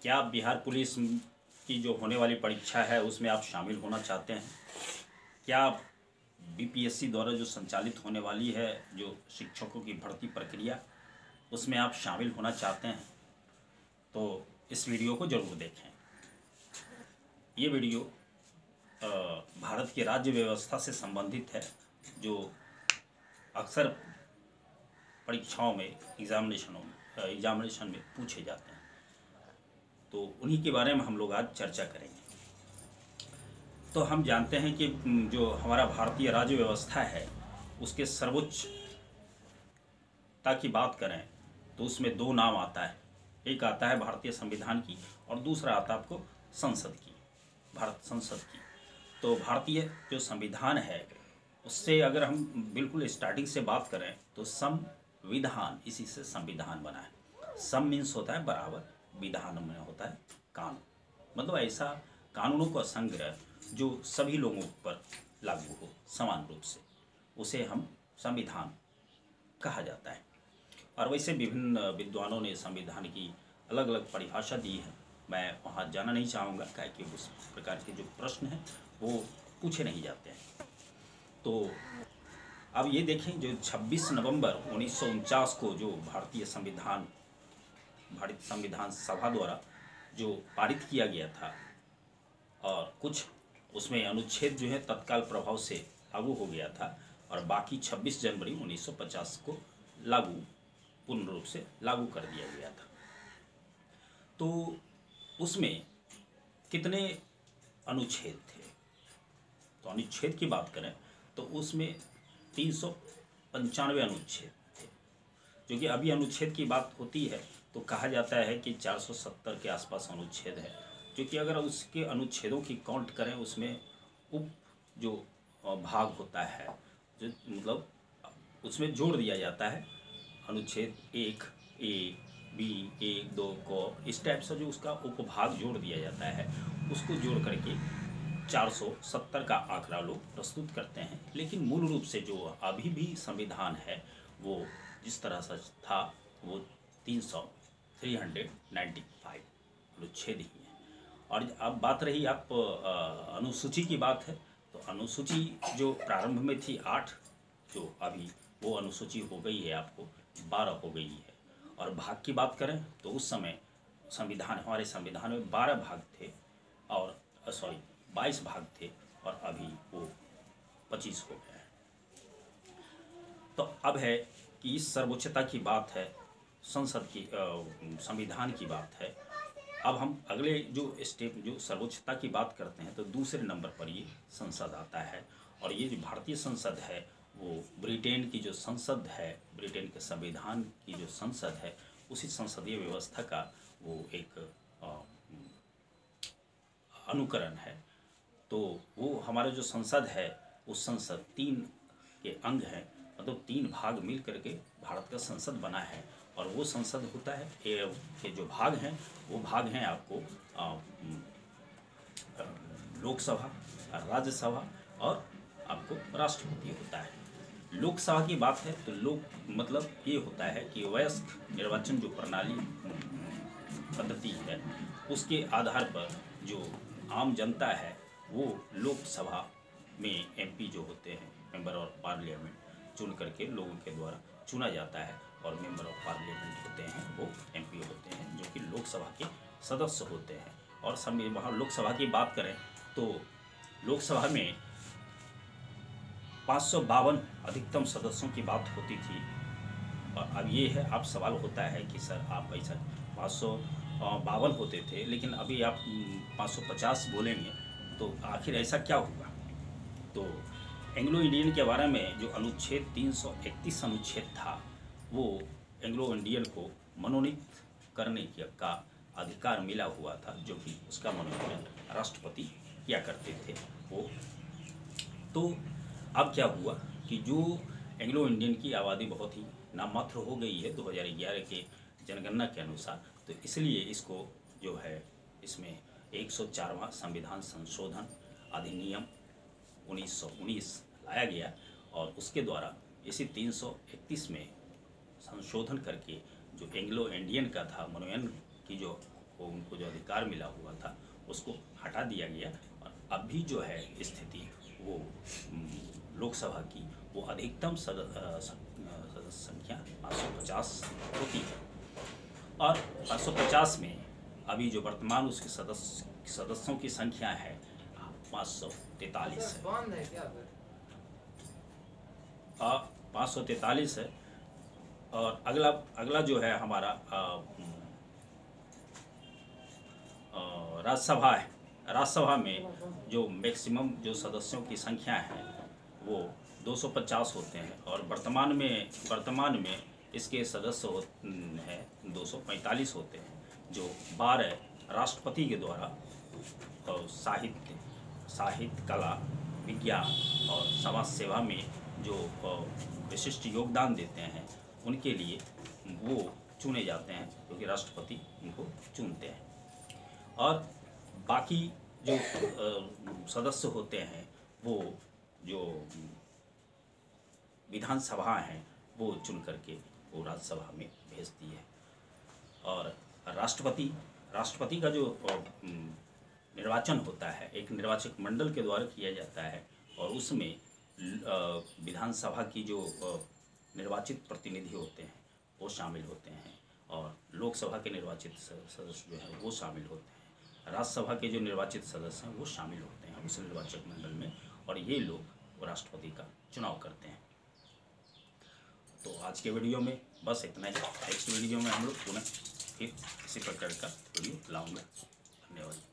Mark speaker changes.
Speaker 1: क्या आप बिहार पुलिस की जो होने वाली परीक्षा है उसमें आप शामिल होना चाहते हैं? क्या आप बीपीएससी द्वारा जो संचालित होने वाली है जो शिक्षकों की भर्ती प्रक्रिया उसमें आप शामिल होना चाहते हैं? तो इस वीडियो को ज़रूर देखें। ये वीडियो भारत की राज्य व्यवस्था से संबंधित है जो अक्सर परीक्षाओं में एग्जामिनेशन में पूछे जाते हैं, तो उन्हीं के बारे में हम लोग आज चर्चा करेंगे। तो हम जानते हैं कि जो हमारा भारतीय राज्य व्यवस्था है उसके सर्वोच्चता की बात करें तो उसमें दो नाम आता है। एक आता है भारतीय संविधान की और दूसरा आता है आपको संसद की, भारत संसद की। तो भारतीय जो संविधान है उससे अगर हम बिल्कुल स्टार्टिंग से बात करें तो संविधान, इसी से संविधान बना है। सम मीन्स होता है बराबर, विधान में होता है कानून, मतलब ऐसा कानूनों का संग्रह जो सभी लोगों पर लागू हो समान रूप से, उसे हम संविधान कहा जाता है। और वैसे विभिन्न विद्वानों ने संविधान की अलग अलग परिभाषा दी है। मैं वहाँ जाना नहीं चाहूँगा, क्या कि उस प्रकार के जो प्रश्न हैं वो पूछे नहीं जाते हैं। तो अब ये देखें, जो 26 नवंबर 1949 को जो भारतीय संविधान सभा द्वारा जो पारित किया गया था और कुछ उसमें अनुच्छेद जो है तत्काल प्रभाव से लागू हो गया था और बाकी 26 जनवरी 1950 को पूर्ण रूप से लागू कर दिया गया था। तो उसमें कितने अनुच्छेद थे? तो अनुच्छेद की बात करें तो उसमें 395 अनुच्छेद थे, जो कि अभी अनुच्छेद की बात होती है तो कहा जाता है कि 470 के आसपास अनुच्छेद है, जो कि अगर उसके अनुच्छेदों की काउंट करें उसमें उप जो भाग होता है, जो मतलब उसमें जोड़ दिया जाता है अनुच्छेद 1 ए बी 1 2 को, इस टाइप से जो उसका उपभाग जोड़ दिया जाता है उसको जोड़ करके 470 का आंकड़ा लोग प्रस्तुत करते हैं। लेकिन मूल रूप से जो अभी भी संविधान है वो जिस तरह से था वो 395 अनुच्छेद ही है। और अब बात रही आप अनुसूची की बात है, तो अनुसूची जो प्रारंभ में थी 8, जो अभी वो अनुसूची हो गई है आपको 12 हो गई है। और भाग की बात करें तो उस समय हमारे संविधान में 12 भाग थे और 22 भाग थे और अभी वो 25 हो गए हैं। तो अब है कि इस सर्वोच्चता की बात है, संसद की संविधान की बात है। अब हम अगले जो स्टेप जो सर्वोच्चता की बात करते हैं तो दूसरे नंबर पर ये संसद आता है। और ये जो भारतीय संसद है वो ब्रिटेन की जो संसद है, ब्रिटेन के संविधान की जो संसद है, उसी संसदीय व्यवस्था का वो एक अनुकरण है। तो वो हमारा जो संसद है उस संसद 3 के अंग हैं, मतलब 3 भाग मिल करके भारत का संसद बना है। और वो संसद होता है के जो भाग हैं वो भाग हैं आपको लोकसभा, राज्यसभा और आपको राष्ट्रपति होता है। लोकसभा की बात है तो लोक मतलब ये होता है कि वयस्क निर्वाचन जो प्रणाली पद्धति है उसके आधार पर जो आम जनता है वो लोकसभा में एमपी जो होते हैं, मेंबर ऑफ पार्लियामेंट, चुन करके लोगों के द्वारा चुना जाता है। और मेंबर ऑफ पार्लियामेंट होते हैं वो एमपी होते हैं जो कि लोकसभा के सदस्य होते हैं। और वहाँ लोकसभा की बात करें तो लोकसभा में 552 अधिकतम सदस्यों की बात होती थी। और अब ये है, आप सवाल होता है कि सर आप ऐसा 552 होते थे लेकिन अभी आप 550 बोलेंगे तो आखिर ऐसा क्या हुआ? तो एंग्लो इंडियन के बारे में जो अनुच्छेद 331 अनुच्छेद था वो एंग्लो इंडियन को मनोनीत करने का अधिकार मिला हुआ था, जो कि उसका मनोनयन राष्ट्रपति किया करते थे वो। तो अब क्या हुआ कि जो एंग्लो इंडियन की आबादी बहुत ही नाममात्र हो गई है 2011 के जनगणना के अनुसार, तो इसलिए इसको जो है इसमें 104वां संविधान संशोधन अधिनियम 1919 लाया गया और उसके द्वारा इसी 331 में संशोधन करके जो एंग्लो इंडियन का था मनोनयन की जो उनको जो अधिकार मिला हुआ था उसको हटा दिया गया और अभी जो है स्थिति वो लोकसभा की वो अधिकतम सदस्य संख्या 550 होती है और 550 में अभी जो वर्तमान उसके सदस्यों की संख्या है 543 है। 543 है और अगला जो है हमारा राज्यसभा है। राज्यसभा में जो मैक्सिमम जो सदस्यों की संख्या है वो 250 होते हैं और वर्तमान में इसके सदस्य हैं 245 होते हैं, जो 12 राष्ट्रपति के द्वारा साहित्य कला विज्ञान और समाज सेवा में जो विशिष्ट योगदान देते हैं उनके लिए वो चुने जाते हैं, क्योंकि राष्ट्रपति उनको चुनते हैं। और बाकी जो सदस्य होते हैं वो जो विधानसभा हैं वो चुन करके वो राज्यसभा में भेजती है। और राष्ट्रपति का जो निर्वाचन होता है एक निर्वाचक मंडल के द्वारा किया जाता है और उसमें विधानसभा की जो निर्वाचित प्रतिनिधि होते हैं वो शामिल होते हैं और लोकसभा के निर्वाचित सदस्य जो हैं वो शामिल होते हैं। राज्यसभा के जो निर्वाचित सदस्य हैं वो शामिल होते हैं उस निर्वाचक मंडल में और ये लोग राष्ट्रपति का चुनाव करते हैं। तो आज के वीडियो में बस इतना ही। नेक्स्ट वीडियो में हम लोग पुनः फिर इसी प्रकार का वीडियो लाऊंगा। धन्यवाद।